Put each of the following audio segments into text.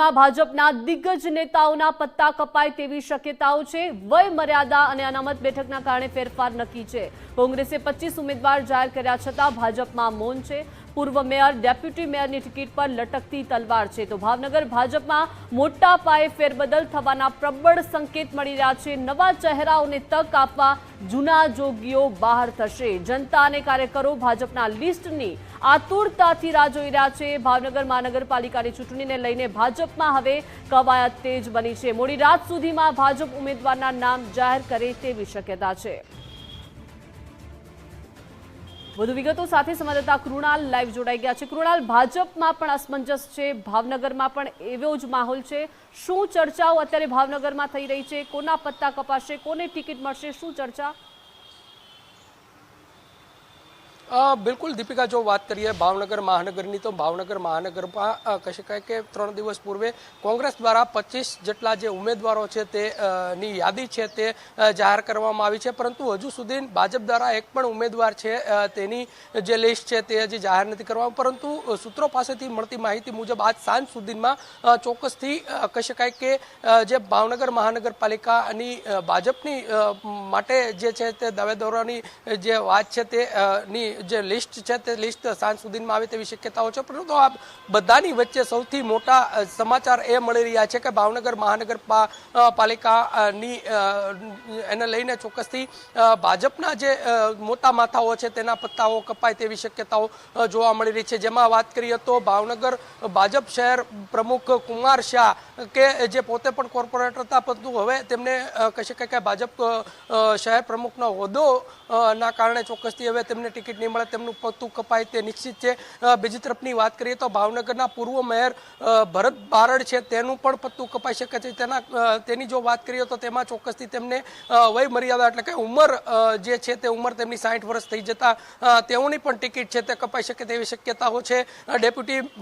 ભાવનગરમાં ભાજપના દિગ્ગજ નેતાઓના પત્તા કપાય તેવી શક્યતાઓ છે। વય મર્યાદા અને અનામત બેઠકના કારણે ફેરફાર નક્કી છે। કોંગ્રેસે 25 ઉમેદવાર જાહેર કર્યા છતાં ભાજપમાં મૌન છે। પૂર્વ મેયર ડેપ્યુટી મેયરની ટિકિટ પર લટકતી તલવાર છે તો ભાવનગર ભાજપમાં મોટા પાયે ફેરબદલ થવાના પ્રબળ સંકેત મળી રહ્યા છે। નવા ચહેરાઓને તક આપવા જૂના જોગીઓ બહાર થશે। જનતા અને કાર્યકરો ભાજપના લિસ્ટની આતુરતાથી રાહ જોઈ રહ્યા છે। ભાવનગર મહાનગરપાલિકાની ચૂંટણીને લઈને ભાજપમાં હવે કવાયત તેજ બની છે। મોડી રાત સુધીમાં ભાજપ ઉમેદવારના નામ જાહેર કરે તેવી શક્યતા છે। વધુ વિગતો સાથે સંવાદદાતા કૃણાલ લાઈવ જોડાઈ ગયા છે। કૃણાલ, ભાજપમાં પણ અસમંજસ છે, ભાવનગરમાં પણ એવો જ માહોલ છે। શું ચર્ચાઓ અત્યારે ભાવનગરમાં થઈ રહી છે? કોના પત્તા કપાશે, કોને ટિકિટ મળશે, શું ચર્ચા? બિલકુલ દીપિકા, જો વાત કરીએ ભાવનગર મહાનગરની તો ભાવનગર મહાનગરમાં કહી શકાય કે 3 દિવસ પૂર્વે કોંગ્રેસ દ્વારા 25 જેટલા જે ઉમેદવારો છે તેની યાદી છે તે જાહેર કરવામાં આવી છે, પરંતુ હજુ સુધી ભાજપ દ્વારા એક પણ ઉમેદવાર છે તેની જે લિસ્ટ છે તે હજી જાહેર નથી કરવામાં। પરંતુ સૂત્રો પાસેથી મળતી માહિતી મુજબ આજ સાંજ સુધીમાં ચોક્કસથી કહી શકાય કે જે ભાવનગર મહાનગરપાલિકાની ભાજપની માટે જે છે તે દાવેદારોની જે વાત છે તેની જે લિસ્ટ છે તે લિસ્ટ સાંજ સુધીમાં આવે તેવી શક્યતાઓ છે। પરંતુ આ બધાની વચ્ચે સૌથી મોટા સમાચાર એ મળી રહ્યા છે કે ભાવનગર મહાનગરપાલિકાની એને લઈને ચોક્કસથી ભાજપના જે મોટા માથાઓ છે તેના પત્તાઓ કપાય તેવી શક્યતાઓ જોવા મળી રહી છે। જેમાં વાત કરીએ તો ભાવનગર ભાજપ શહેર પ્રમુખ કુમાર શાહ કે જે પોતે પણ કોર્પોરેટર હતા, પરંતુ હવે તેમને કહી શકાય કે ભાજપ શહેર પ્રમુખનો હોદ્દો ના કારણે ચોક્કસથી હવે તેમને ટિકિટ નહીં મળે, તેમનું પત્તું કપાય તે નિશ્ચિત છે। બીજી તરફની વાત કરીએ તો ભાવનગરના પૂર્વ મેયર ભરત બારડ છે તેનું પણ પત્તું કપાઈ શકે છે। તેની જો વાત કરીએ તો તેમાં ચોક્કસથી તેમને વય મર્યાદા એટલે કે ઉંમર જે છે તે ઉંમર તેમની 60 વર્ષ થઈ જતા તેઓની પણ ટિકિટ છે તે કપાઈ શકે તેવી શક્યતાઓ છે।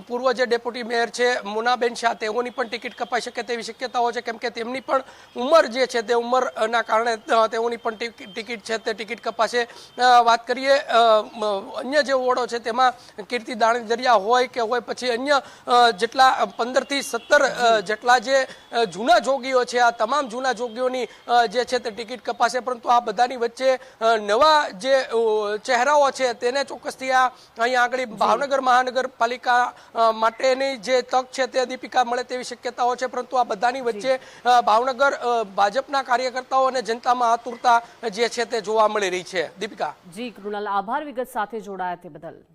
પૂર્વ જે ડેપ્યુટી મેયર છે મોનાબેન શાહ તેઓની પણ ટિકિટ કપાઈ શકે તેવી શક્યતાઓ છે, કેમ કે તેમની પણ ઉંમર જે છે તે ઉંમરના કારણે તેઓની પણ ટિકિટ છે તે ટિકિટ કપાશે। વાત કરીએ અન્ય જે વોર્ડો છે તેમાં કીર્તિ દાણીદરિયા હોય કે હોય પછી અન્ય જેટલા 15 થી 17 જેટલા જે જૂના જોગીઓ છે આ તમામ જૂના જોગીઓની જે છે તે ટિકિટ કપાશે। પરંતુ આ બધાની વચ્ચે નવા જે ચહેરાઓ છે તેને ચોક્કસથી અહીંયા આગળ ભાવનગર મહાનગરપાલિકા માટેની જે તક છે તે દીપિકા મળે તેવી શક્યતાઓ છે। પરંતુ આ બધાની વચ્ચે ભાવનગર ભાજપના કાર્યકર્તાઓ અને જનતામાં આતુરતા જે છે તે જોવા મળી રહી છે। દીપિકા જી કૃણાલ, આભાર વિગત સાથે જોડાયા તે બદલ।